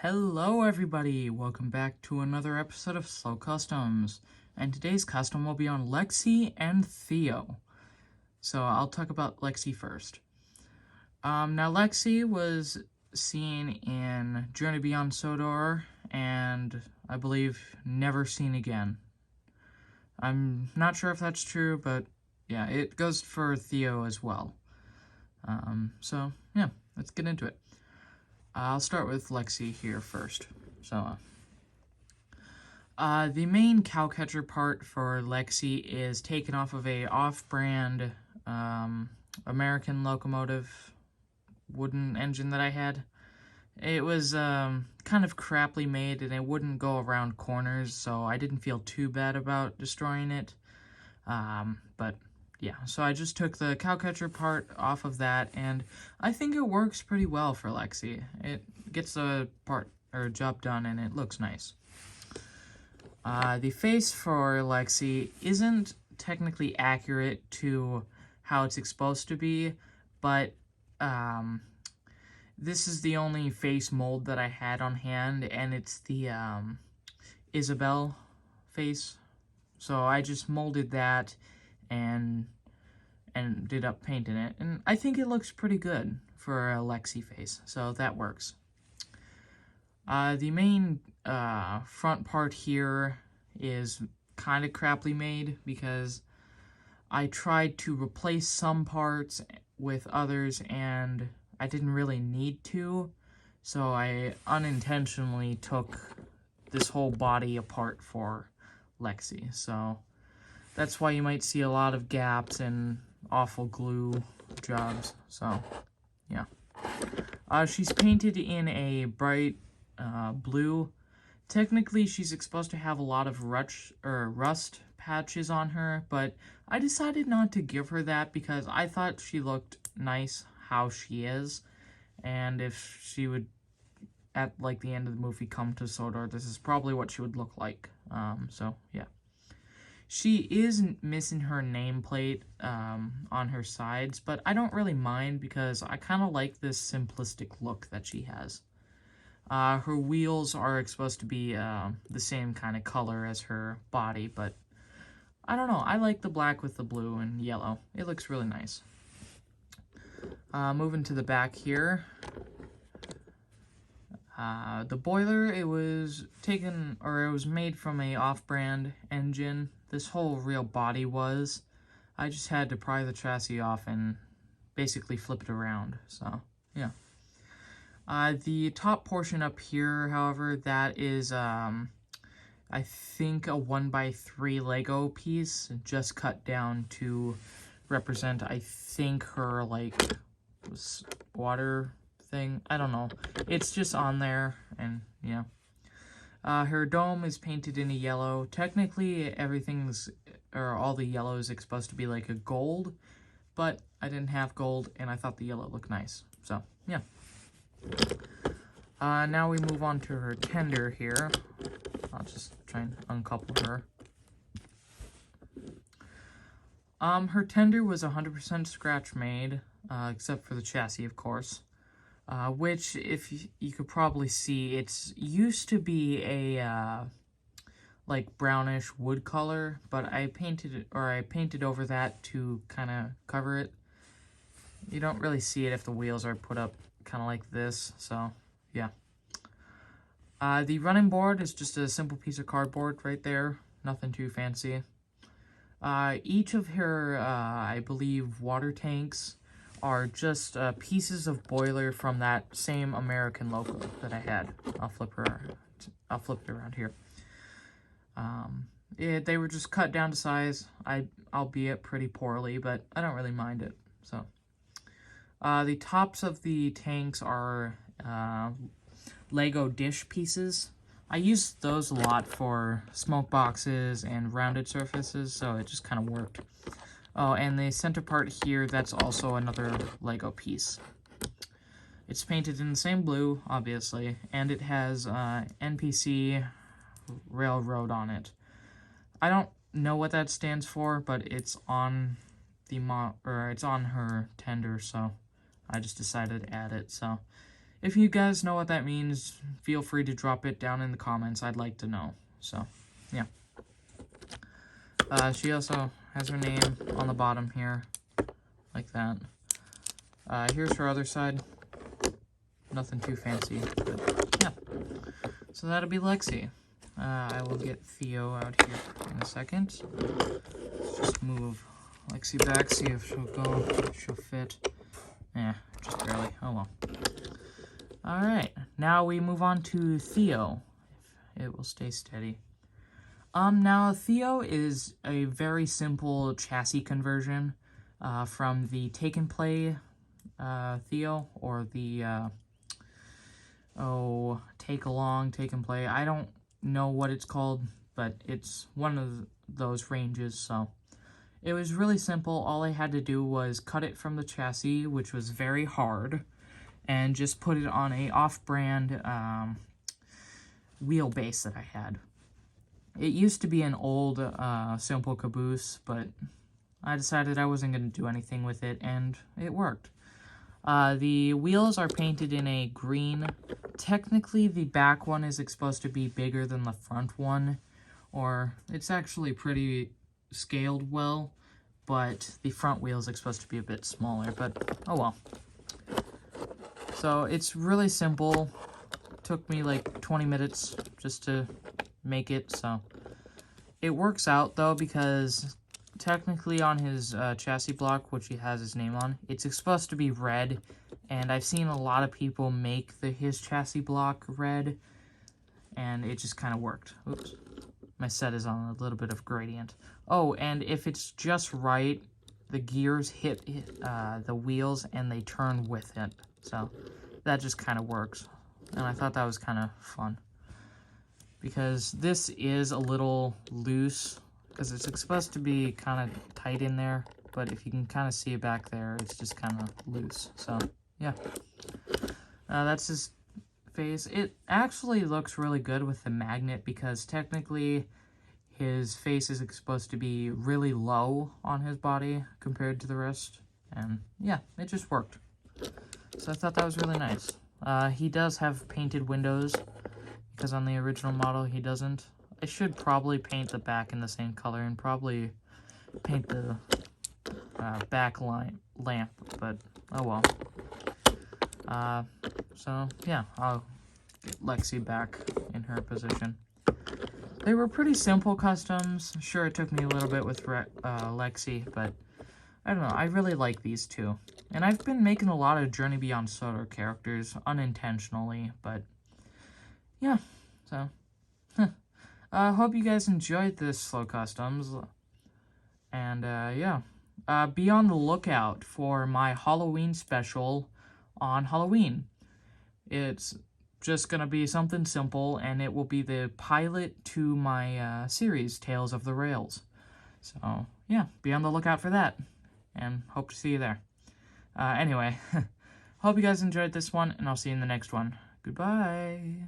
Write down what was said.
Hello everybody, welcome back to another episode of Slow Customs, and today's custom will be on Lexi and Theo. So I'll talk about Lexi first. Now Lexi was seen in Journey Beyond Sodor, and I believe never seen again. I'm not sure if that's true, but yeah, it goes for Theo as well. So yeah, let's get into it. I'll start with Lexi here first. So, the main cowcatcher part for Lexi is taken off of a off-brand American locomotive wooden engine that I had. It was kind of crappily made and it wouldn't go around corners, so I didn't feel too bad about destroying it. But yeah, so I just took the cowcatcher part off of that, and I think it works pretty well for Lexi. It gets the job done, and it looks nice. The face for Lexi isn't technically accurate to how it's supposed to be, but this is the only face mold that I had on hand, and it's the Isabel face. So I just molded that and ended up painting it, and I think it looks pretty good for a Lexi face, so that works. The main front part here is kind of crappily made because I tried to replace some parts with others and I didn't really need to, so I unintentionally took this whole body apart for Lexi, so that's why you might see a lot of gaps and awful glue jobs, so yeah. She's painted in a bright blue. Technically, she's supposed to have a lot of rust patches on her, but I decided not to give her that because I thought she looked nice how she is, and if she would, at like the end of the movie, come to Sodor, this is probably what she would look like. So yeah. She is missing her nameplate on her sides, but I don't really mind because I kind of like this simplistic look that she has. Her wheels are supposed to be the same kind of color as her body, but I don't know. I like the black with the blue and yellow. It looks really nice. Moving to the back here. The boiler, it was made from a off-brand engine. This whole real body was. I just had to pry the chassis off and basically flip it around, so, yeah. The top portion up here, however, that is, I think a 1x3 Lego piece, just cut down to represent, I think, her, like, water thing. I don't know. It's just on there, and, yeah. Her dome is painted in a yellow. Technically, all the yellow is supposed to be like a gold, but I didn't have gold, and I thought the yellow looked nice. So, yeah. Now we move on to her tender here. I'll just try and uncouple her. Her tender was 100% scratch made, except for the chassis, of course. Which, if you could probably see, it's used to be a, like, brownish wood color, but I painted over that to kind of cover it. You don't really see it if the wheels are put up kind of like this, so, yeah. The running board is just a simple piece of cardboard right there, nothing too fancy. Each of her, I believe, water tanks are just pieces of boiler from that same American logo that I had. I'll flip it around here. They were just cut down to size, albeit pretty poorly, but I don't really mind it. So, the tops of the tanks are Lego dish pieces. I use those a lot for smoke boxes and rounded surfaces, so it just kind of worked. Oh, and the center part here, that's also another Lego piece. It's painted in the same blue, obviously, and it has NPC Railroad on it. I don't know what that stands for, but it's on it's on her tender, so I just decided to add it. So if you guys know what that means, feel free to drop it down in the comments. I'd like to know. So, yeah. She also has her name on the bottom here, like that. Here's her other side. Nothing too fancy, but yeah. So that'll be Lexi. I will get Theo out here in a second. Let's just move Lexi back, see if she'll go, if she'll fit. Yeah, just barely. Oh well. Alright, now we move on to Theo, if it will stay steady. Now Theo is a very simple chassis conversion from the Take and Play Theo, or the Take Along, Take and Play. I don't know what it's called, but it's one of those ranges, so it was really simple. All I had to do was cut it from the chassis, which was very hard, and just put it on a off-brand wheelbase that I had. It used to be an old simple caboose, but I decided I wasn't going to do anything with it, and it worked. The wheels are painted in a green. Technically, the back one is supposed to be bigger than the front one, or it's actually pretty scaled well, but the front wheel is supposed to be a bit smaller, but oh well. So it's really simple. Took me like 20 minutes just to make it, so it works out though, because technically on his chassis block, which he has his name on, it's supposed to be red, and I've seen a lot of people make his chassis block red, and it just kind of worked. Oops, my set is on a little bit of gradient. Oh, and if it's just right, the gears hit the wheels and they turn with it, so that just kind of works, and I thought that was kind of fun, because this is a little loose, because it's supposed to be kind of tight in there, but if you can kind of see it back there, it's just kind of loose. So, yeah. That's his face. It actually looks really good with the magnet, because technically his face is supposed to be really low on his body compared to the rest. And, yeah, it just worked. So I thought that was really nice. He does have painted windows, because on the original model he doesn't. I should probably paint the back in the same color and probably paint the back lamp, but oh well. So yeah, I'll get Lexi back in her position. They were pretty simple customs. Sure, it took me a little bit with Lexi, but I don't know, I really like these two. And I've been making a lot of Journey Beyond Soda characters unintentionally, but yeah, so hope you guys enjoyed this Slow Customs, and yeah, be on the lookout for my Halloween special on Halloween. It's just gonna be something simple, and it will be the pilot to my series, Tales of the Rails. So yeah, be on the lookout for that, and hope to see you there. Anyway, hope you guys enjoyed this one, and I'll see you in the next one. Goodbye!